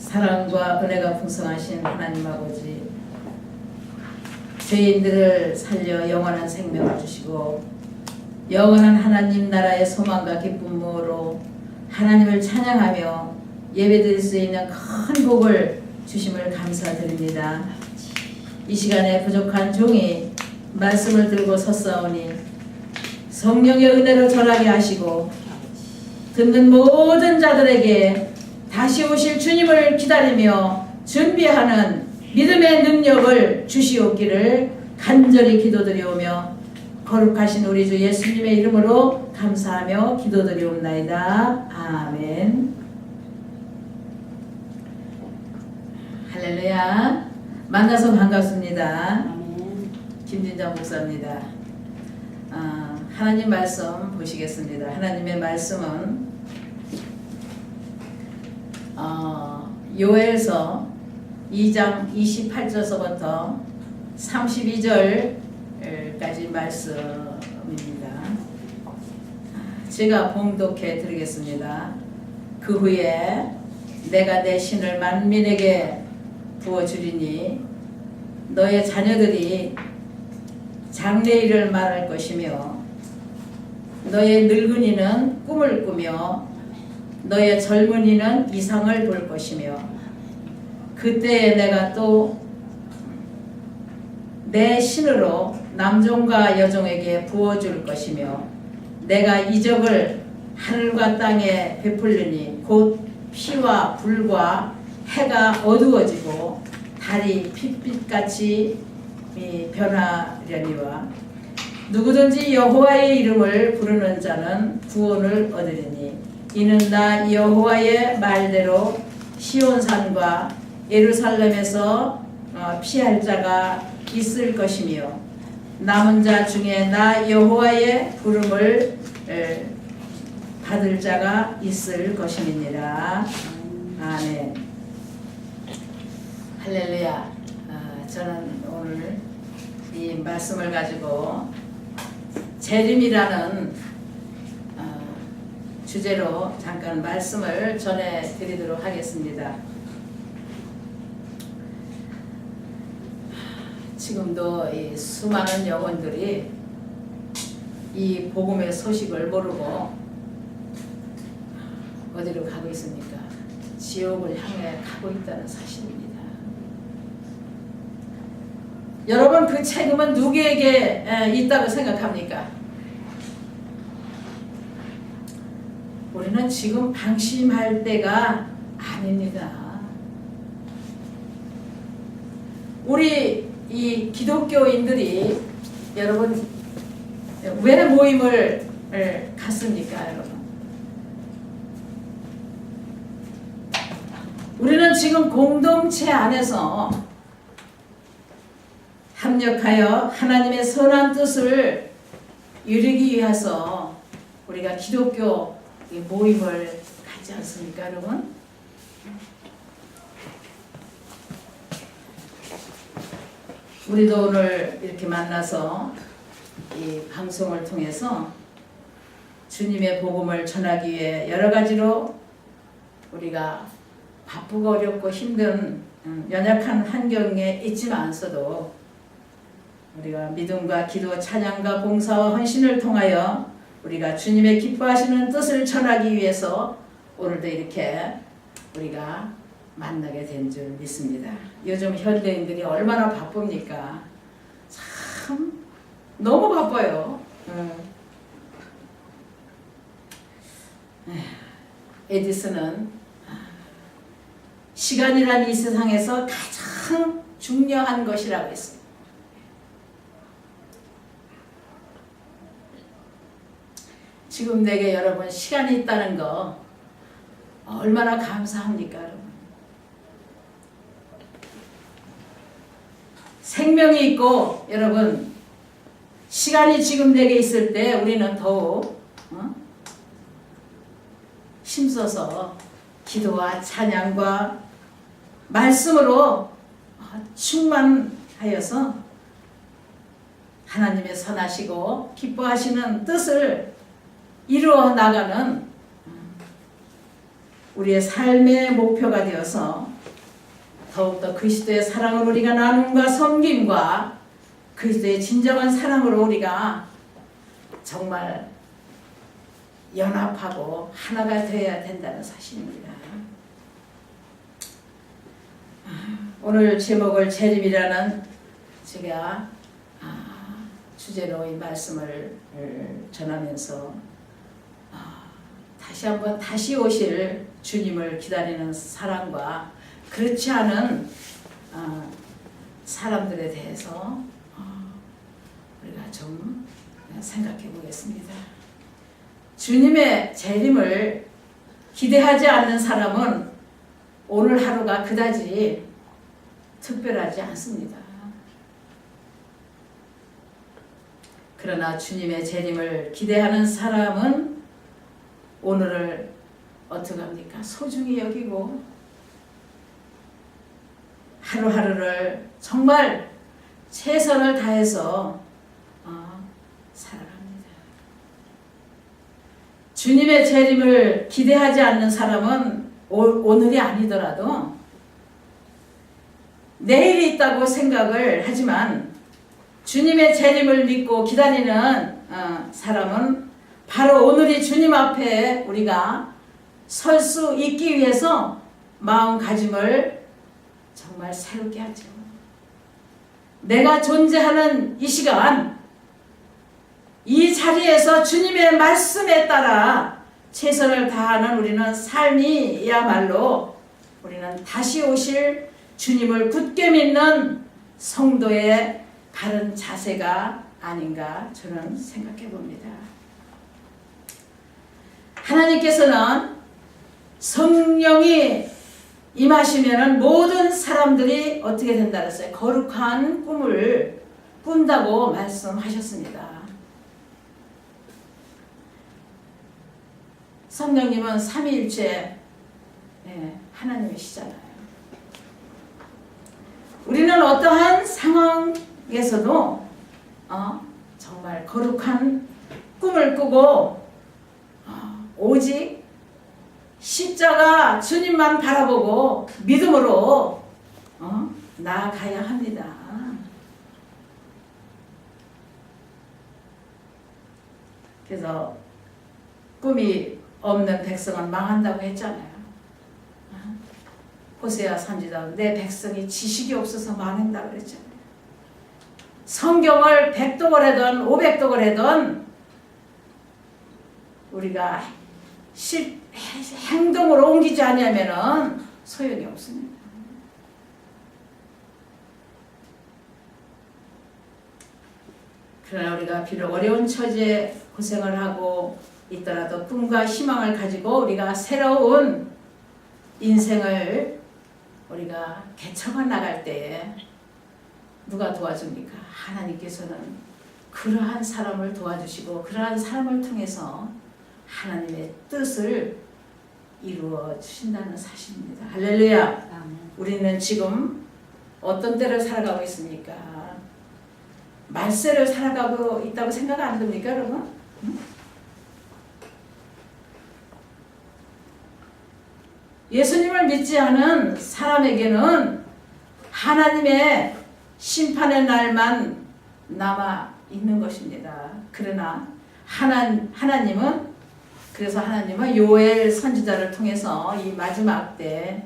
사랑과 은혜가 풍성하신 하나님 아버지, 죄인들을 살려 영원한 생명을 주시고 영원한 하나님 나라의 소망과 기쁨으로 하나님을 찬양하며 예배드릴 수 있는 큰 복을 주심을 감사드립니다. 이 시간에 부족한 종이 말씀을 들고 섰사오니 성령의 은혜로 전하게 하시고 듣는 모든 자들에게 다시 오실 주님을 기다리며 준비하는 믿음의 능력을 주시옵기를 간절히 기도드리오며 거룩하신 우리 주 예수님의 이름으로 감사하며 기도드리옵나이다. 아멘. 할렐루야. 만나서 반갑습니다. 김진정 목사입니다. 하나님 말씀 보시겠습니다. 하나님의 말씀은 요엘서 2장 28절서부터 32절까지 말씀입니다. 제가 봉독해 드리겠습니다. 그 후에 내가 내 신을 만민에게 부어주리니 너의 자녀들이 장래일을 말할 것이며 너의 늙은이는 꿈을 꾸며 너의 젊은이는 이상을 볼 것이며 그때에 내가 또 내 신으로 남종과 여종에게 부어줄 것이며 내가 이적을 하늘과 땅에 베풀리니 곧 피와 불과 해가 어두워지고 달이 핏빛같이 변하려니와 누구든지 여호와의 이름을 부르는 자는 구원을 얻으리니 이는 나 여호와의 말대로 시온산과 예루살렘에서 피할 자가 있을 것이며 남은 자 중에 나 여호와의 부름을 받을 자가 있을 것임이니라. 아멘. 할렐루야. 저는 오늘 이 말씀을 가지고 재림이라는 주제로 잠깐 말씀을 전해드리도록 하겠습니다. 지금도 이 수많은 영혼들이 이 복음의 소식을 모르고 어디로 가고 있습니까? 지옥을 향해 가고 있다는 사실입니다. 여러분, 그 책임은 누구에게 있다고 생각합니까? 우리는 지금 방심할 때가 아닙니다. 우리 이 기독교인들이 여러분 왜 모임을 갔습니까, 여러분? 우리는 지금 공동체 안에서 합력하여 하나님의 선한 뜻을 이루기 위해서 우리가 기독교 모임을 가지 않습니까, 여러분? 우리도 오늘 이렇게 만나서 이 방송을 통해서 주님의 복음을 전하기 위해 여러 가지로 우리가 바쁘고 어렵고 힘든 연약한 환경에 있지만서도 우리가 믿음과 기도, 찬양과 봉사와 헌신을 통하여 우리가 주님의 기뻐하시는 뜻을 전하기 위해서 오늘도 이렇게 우리가 만나게 된 줄 믿습니다. 요즘 현대인들이 얼마나 바쁩니까? 참 너무 바빠요. 에디슨은 시간이란 이 세상에서 가장 중요한 것이라고 했습니다. 지금 내게 여러분 시간이 있다는 거 얼마나 감사합니까, 여러분? 생명이 있고 여러분 시간이 지금 내게 있을 때 우리는 더욱 힘써서 기도와 찬양과 말씀으로 충만하여서 하나님의 선하시고 기뻐하시는 뜻을 이루어 나가는 우리의 삶의 목표가 되어서 더욱더 그리스도의 사랑을 우리가 나눔과 섬김과 그리스도의 진정한 사랑으로 우리가 정말 연합하고 하나가 되어야 된다는 사실입니다. 오늘 제목을 재림이라는 제가 주제로 이 말씀을 전하면서 다시 한번 다시 오실 주님을 기다리는 사랑과 그렇지 않은 사람들에 대해서 우리가 좀 생각해 보겠습니다. 주님의 재림을 기대하지 않는 사람은 오늘 하루가 그다지 특별하지 않습니다. 그러나 주님의 재림을 기대하는 사람은 오늘을 어떻게 합니까? 소중히 여기고 하루하루를 정말 최선을 다해서 살아갑니다. 주님의 재림을 기대하지 않는 사람은 오늘이 아니더라도 내일이 있다고 생각을 하지만 주님의 재림을 믿고 기다리는 사람은 바로 오늘이 주님 앞에 우리가 설 수 있기 위해서 마음가짐을 정말 새롭게 하죠. 내가 존재하는 이 시간, 이 자리에서 주님의 말씀에 따라 최선을 다하는 우리는 삶이야말로 우리는 다시 오실 주님을 굳게 믿는 성도의 바른 자세가 아닌가 저는 생각해 봅니다. 하나님께서는 성령이 임하시면은 모든 사람들이 어떻게 된다 그랬어요? 거룩한 꿈을 꾼다고 말씀하셨습니다. 성령님은 삼위일체 하나님이시잖아요. 우리는 어떠한 상황에서도 정말 거룩한 꿈을 꾸고 오직 십자가 주님만 바라보고 믿음으로 나아가야 합니다. 그래서 꿈이 없는 백성은 망한다고 했잖아요. 호세아 선지자는 내 백성이 지식이 없어서 망한다고 그랬잖아요. 성경을 100독을 하든 500독을 하든 우리가 행동으로 옮기지 않으면 소용이 없습니다. 그러나 우리가 비록 어려운 처지에 고생을 하고 있더라도 꿈과 희망을 가지고 우리가 새로운 인생을 우리가 개척해 나갈 때에 누가 도와줍니까? 하나님께서는 그러한 사람을 도와주시고 그러한 사람을 통해서 하나님의 뜻을 이루어 주신다는 사실입니다. 할렐루야. 우리는 지금 어떤 때를 살아가고 있습니까? 말세를 살아가고 있다고 생각 안 듭니까, 여러분? 예수님을 믿지 않은 사람에게는 하나님의 심판의 날만 남아 있는 것입니다. 그러나 하나님은 요엘 선지자를 통해서 이 마지막 때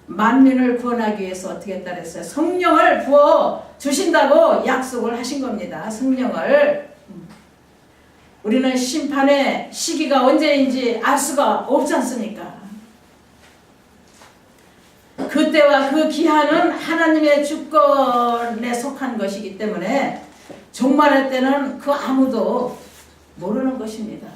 만민을 구원하기 위해서 어떻게 했다 그랬어요? 성령을 부어 주신다고 약속을 하신 겁니다. 성령을. 우리는 심판의 시기가 언제인지 알 수가 없지 않습니까? 그때와 그 기한은 하나님의 주권에 속한 것이기 때문에 종말의 때는 그 아무도 모르는 것입니다.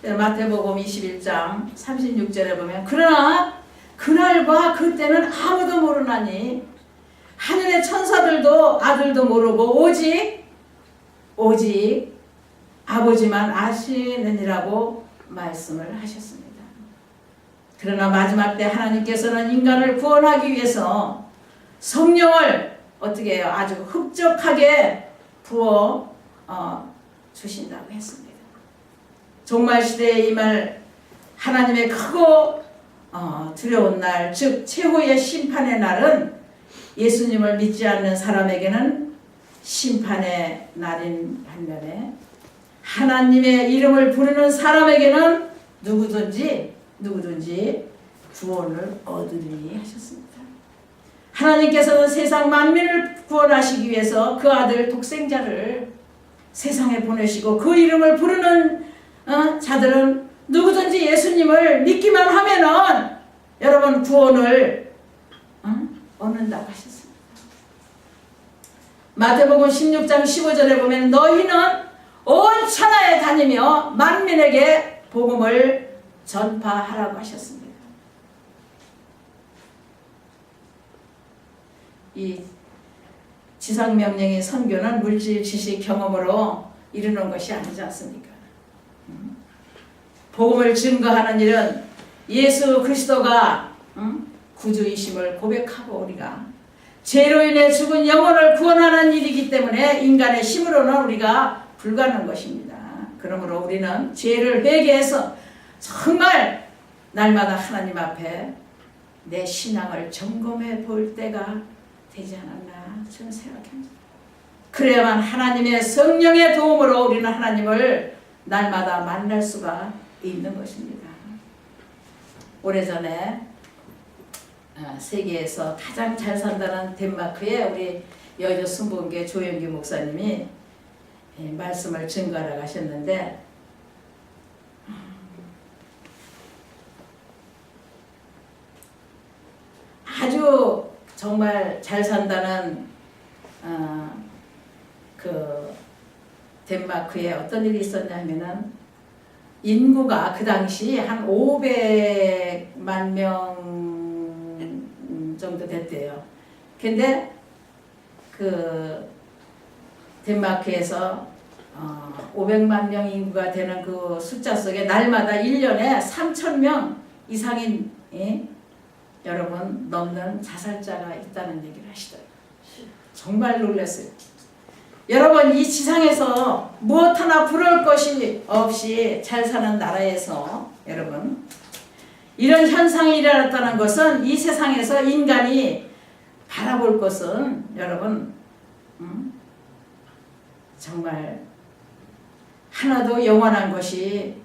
마태복음 21장 36절에 보면 그러나 그날과 그때는 아무도 모르나니 하늘의 천사들도 아들도 모르고 오직 아버지만 아시느니라고 말씀을 하셨습니다. 그러나 마지막 때 하나님께서는 인간을 구원하기 위해서 성령을 어떻게 해요? 아주 흡족하게 부어 주신다고 했습니다. 종말 시대에 임할 하나님의 크고 두려운 날, 즉 최후의 심판의 날은 예수님을 믿지 않는 사람에게는 심판의 날인 반면에 하나님의 이름을 부르는 사람에게는 누구든지 구원을 얻으리니 하셨습니다. 하나님께서는 세상 만민을 구원하시기 위해서 그 아들 독생자를 세상에 보내시고 그 이름을 부르는 자들은 누구든지 예수님을 믿기만 하면은 여러분 구원을 얻는다고 하셨습니다. 마태복음 16장 15절에 보면 너희는 온 천하에 다니며 만민에게 복음을 전파하라고 하셨습니다. 이 지상명령인 선교는 물질, 지식, 경험으로 이루는 것이 아니지 않습니까? 복음을 증거하는 일은 예수 그리스도가 구주이심을 고백하고 우리가 죄로 인해 죽은 영혼을 구원하는 일이기 때문에 인간의 힘으로는 우리가 불가능한 것입니다. 그러므로 우리는 죄를 회개해서 정말 날마다 하나님 앞에 내 신앙을 점검해 볼 때가 되지 않았나 저는 생각합니다. 그래야만 하나님의 성령의 도움으로 우리는 하나님을 날마다 만날 수가 있는 것입니다. 오래전에 세계에서 가장 잘 산다는 덴마크의 우리 여의도 순복음교회 조영기 목사님이 말씀을 증거하러 가셨는데 아주 정말 잘 산다는 그 덴마크에 어떤 일이 있었냐면은 인구가 그 당시 한 500만 명 정도 됐대요. 근데 그 덴마크에서 500만 명 인구가 되는 그 숫자 속에 날마다 1년에 3,000명 이상인 여러분 넘는 자살자가 있다는 얘기를 하시더라고요. 정말 놀랐어요. 여러분 이 지상에서 무엇 하나 부러울 것이 없이 잘 사는 나라에서 여러분 이런 현상이 일어났다는 것은 이 세상에서 인간이 바라볼 것은 여러분 정말 하나도 영원한 것이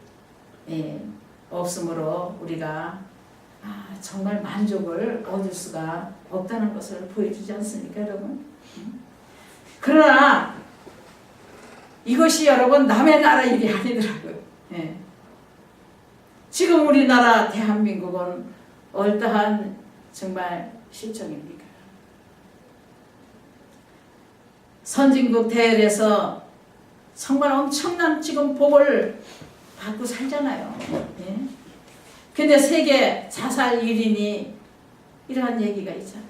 없으므로 우리가 정말 만족을 얻을 수가 없다는 것을 보여주지 않습니까 여러분? 그러나 이것이 여러분 남의 나라 일이 아니더라고요. 지금 우리나라 대한민국은 어떠한 정말 실정입니까? 선진국 대열에서 정말 엄청난 지금 복을 받고 살잖아요. 근데 세계 자살 1위니 이러한 얘기가 있잖아요.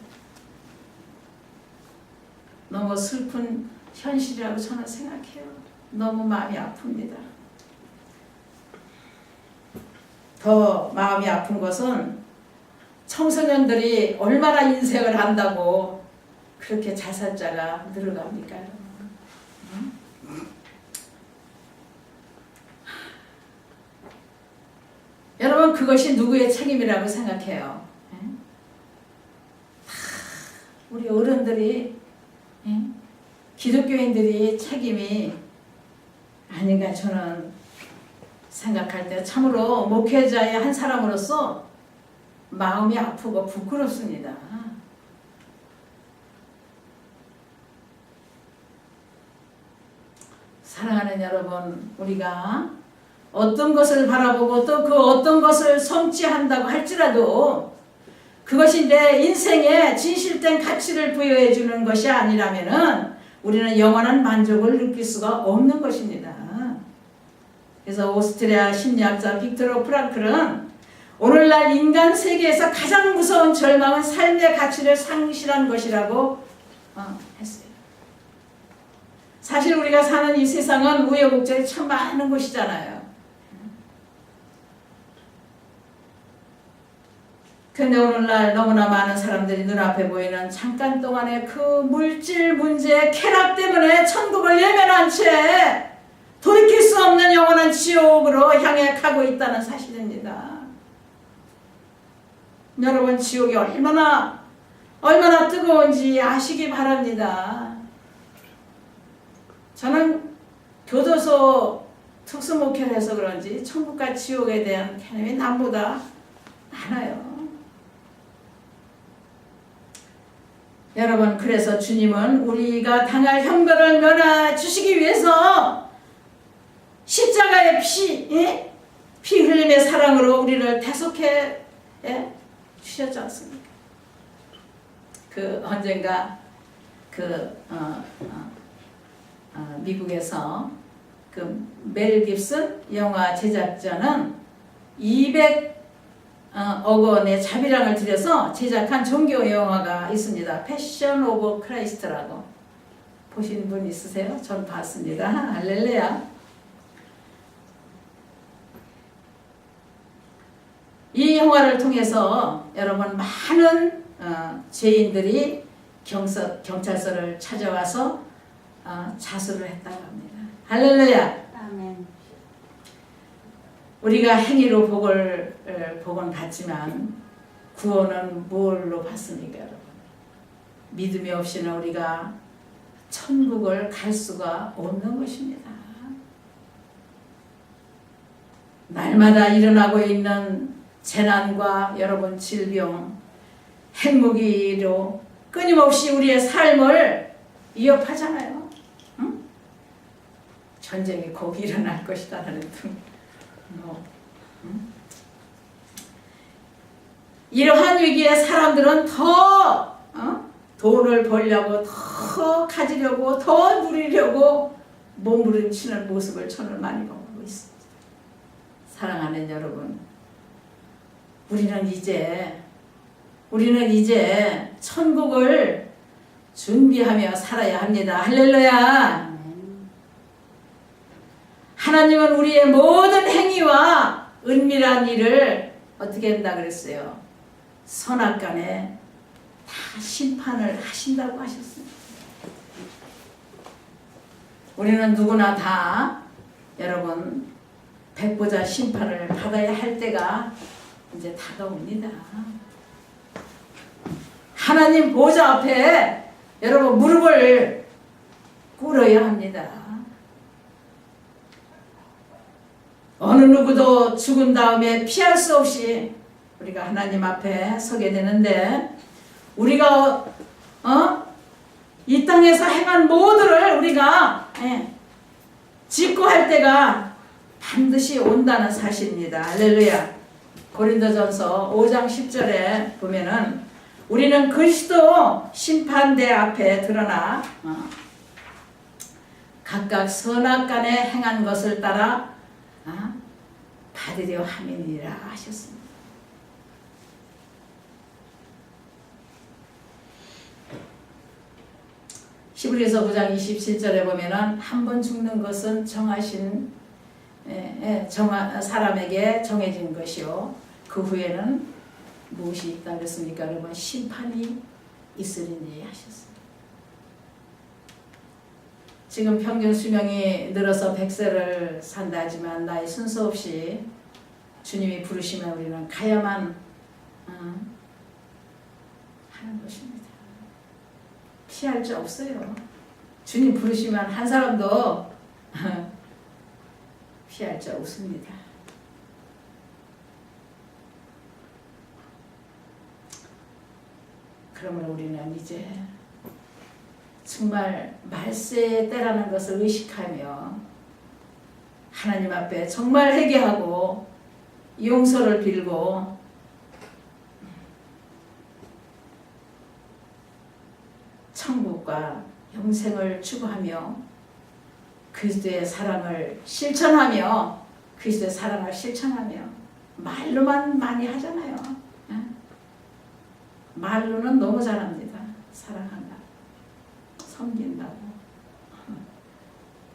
너무 슬픈 현실이라고 저는 생각해요. 너무 마음이 아픕니다. 더 마음이 아픈 것은 청소년들이 얼마나 인생을 한다고 그렇게 자살자가 늘어갑니까? 여러분 그것이 누구의 책임이라고 생각해요? 우리 어른들이 기독교인들이 책임이 아닌가 저는 생각할 때 참으로 목회자의 한 사람으로서 마음이 아프고 부끄럽습니다. 사랑하는 여러분, 우리가 어떤 것을 바라보고 또 그 어떤 것을 성취한다고 할지라도 그것이 내 인생에 진실된 가치를 부여해 주는 것이 아니라면은 우리는 영원한 만족을 느낄 수가 없는 것입니다. 그래서 오스트리아 심리학자 빅토르 프랑클은 오늘날 인간 세계에서 가장 무서운 절망은 삶의 가치를 상실한 것이라고 했어요. 사실 우리가 사는 이 세상은 우여곡절이 참 많은 곳이잖아요. 근데 오늘날 너무나 많은 사람들이 눈앞에 보이는 잠깐 동안의 그 물질 문제 쾌락 때문에 천국을 예면한 채 돌이킬 수 없는 영원한 지옥으로 향해 가고 있다는 사실입니다. 여러분 지옥이 얼마나 뜨거운지 아시기 바랍니다. 저는 교도소 특수목회를 해서 그런지 천국과 지옥에 대한 개념이 남보다 많아요. 여러분, 그래서 주님은 우리가 당할 형벌을 면하 주시기 위해서 십자가의 피 흘림의 사랑으로 우리를 대속해 주셨지 않습니까? 언젠가 미국에서 멜 깁슨 영화 제작자는 200억 원의 자비랑을 들여서 제작한 종교 영화가 있습니다. 패션 오브 크라이스트라고. 보신 분 있으세요? 전 봤습니다. 할렐루야. 이 영화를 통해서 여러분 많은 죄인들이 경찰서를 찾아와서 자수를 했다고 합니다. 할렐루야. 아멘. 우리가 행위로 복은 받지만 구원은 뭘로 받습니까, 여러분? 믿음이 없이는 우리가 천국을 갈 수가 없는 것입니다. 날마다 일어나고 있는 재난과 여러분 질병, 핵무기로 끊임없이 우리의 삶을 위협하잖아요. 응? 전쟁이 곧 일어날 것이다라는 등. 이러한 위기에 사람들은 더 돈을 벌려고, 더 가지려고, 더 누리려고 몸부림치는 모습을 저는 많이 보고 있습니다. 사랑하는 여러분, 우리는 이제 천국을 준비하며 살아야 합니다. 할렐루야. 하나님은 우리의 모든 행위와 은밀한 일을 어떻게 한다 그랬어요? 선악간에 다 심판을 하신다고 하셨습니다. 우리는 누구나 다 여러분 백보자 심판을 받아야 할 때가 이제 다가옵니다. 하나님 보좌 앞에 여러분 무릎을 꿇어야 합니다. 어느 누구도 죽은 다음에 피할 수 없이 우리가 하나님 앞에 서게 되는데, 우리가 이 땅에서 행한 모두를 우리가 직구할 때가 반드시 온다는 사실입니다. 할렐루야. 고린도전서 5장 10절에 보면은 우리는 그리스도 심판대 앞에 드러나 각각 선악간에 행한 것을 따라 받으려 함이니라 하셨습니다. 히브리서 9장 27절에 보면은 한 번 죽는 것은 정하신 사람에게 정해진 것이요 그 후에는 무엇이 있다 그랬습니까? 여러분 심판이 있으리니 하셨습니다. 지금 평균 수명이 늘어서 100세를 산다 하지만 나이 순서 없이 주님이 부르시면 우리는 가야만 하는 것입니다. 피할 수 없어요. 주님 부르시면 한 사람도 피할 수 없습니다. 그러면 우리는 이제 정말 말세의 때라는 것을 의식하며 하나님 앞에 정말 회개하고 용서를 빌고 천국과 영생을 추구하며 그리스도의 사랑을 실천하며 말로만 많이 하잖아요. 말로는 너무 잘합니다. 사랑한다, 섬긴다고.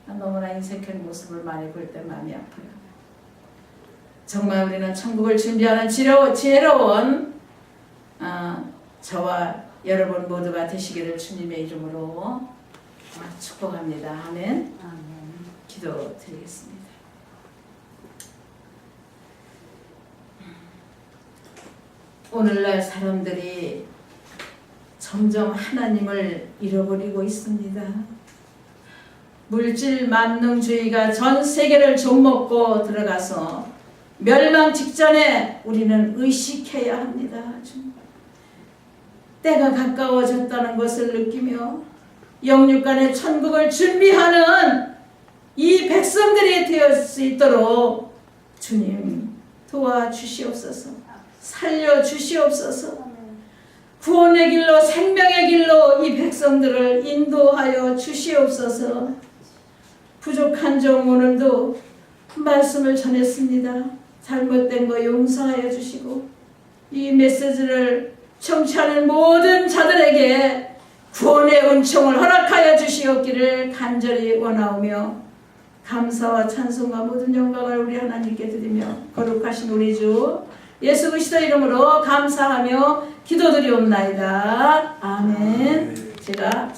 너무나 인색한 모습을 많이 볼 때 마음이 아파요. 정말 우리는 천국을 준비하는 지혜로운 저와 여러분 모두가 되시기를 주님의 이름으로 축복합니다. 아멘. 기도드리겠습니다. 오늘날 사람들이 점점 하나님을 잃어버리고 있습니다. 물질 만능주의가 전 세계를 좀먹고 들어가서 멸망 직전에 우리는 의식해야 합니다. 때가 가까워졌다는 것을 느끼며 영육간의 천국을 준비하는 이 백성들이 되어 수 있도록 주님 도와주시옵소서. 살려주시옵소서. 구원의 길로 생명의 길로 이 백성들을 인도하여 주시옵소서. 부족한 종 오늘도 말씀을 전했습니다. 잘못된 거 용서하여 주시고 이 메시지를 청취하는 모든 자들에게 구원의 은총을 허락하여 주시옵기를 간절히 원하오며 감사와 찬송과 모든 영광을 우리 하나님께 드리며 거룩하신 우리 주 예수 그리스도 이름으로 감사하며 기도드리옵나이다. 아멘. 제가